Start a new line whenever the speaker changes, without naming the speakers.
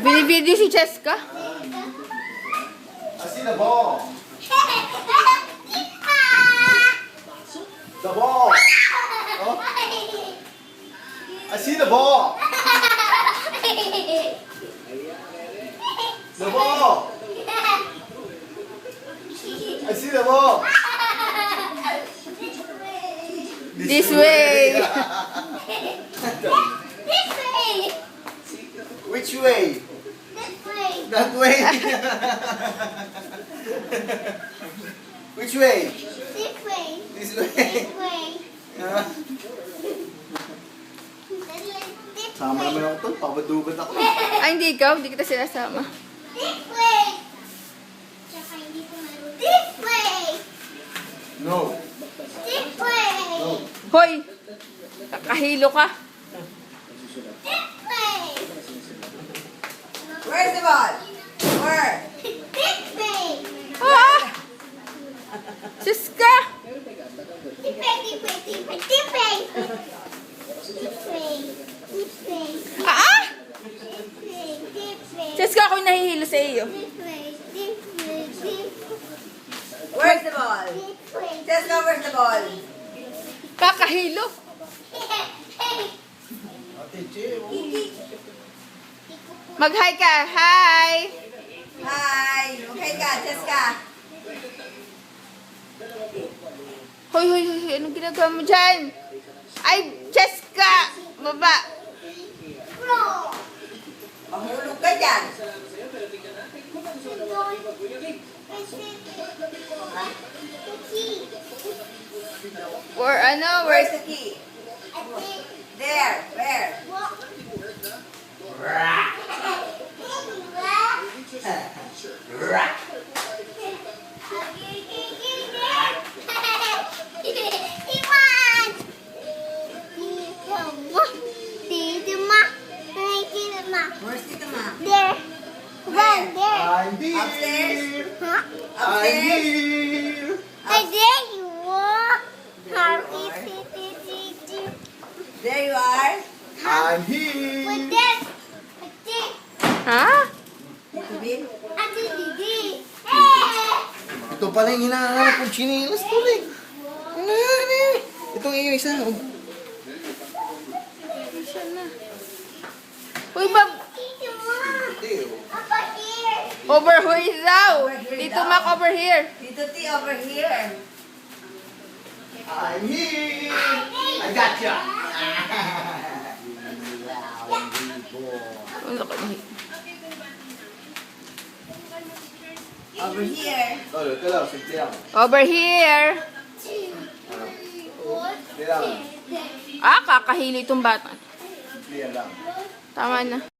Binibidyo si Cheska.
I see the ball. The ball. Oh. I see the ball. The ball. I see the ball.
This way.
This way.
Which way?
This way.
That way. Which way?
This way.
This way.
This way.
Sama naman ako to. Pabadugan ako.
Ay, hindi ikaw. Hindi kita sinasama.
This way. Tsaka hindi ko marunong. This way.
No.
This way.
No.
Hoy! Kakahilo ka.
This way.
Where's the ball? Where?
This way.
Ah! Cheska!
This way. This way. This way. This way. This way. This way.
Ah!
This way. This way.
Cheska, ako'y nahihilo sa iyo.
This way. This way. This
Where's the ball?
way.
Jessica, where's the ball?
Kakahilo.
Ate Che, oh.
Mag-hi ka. Hi!
Hi! Okay ka, Jessica.
Hoy, hoy, hoy. Anong ginagawa mo dyan? Ay, Cheska! Baba.
Mahulog ka dyan.
Where's
Where's the key? There. Where? Where's Tita Ma?
There. Right there.
I'm here.
Upstairs?
Huh?
I'm
Upstairs?
here.
And there you are. How is it?
There you are.
I'm
With
here.
this. With this.
Ha?
Tito Bin?
And this.
Ito pala yung hinahanap kong chinilas ko eh. Ano yan eh? Itong iyo isa. Oh.
Uy, bab.
Over here.
Over here daw.
Over here
Dito,
daw.
Mac, over here.
Tito T over here.
I'm here. I got ya.
Ang laki ng hit.
Over here.
Oh, ito lang. Simple lang.
Over here.
Simple lang.
Ah, kakahilo itong bata.
Simple lang.
Tama na.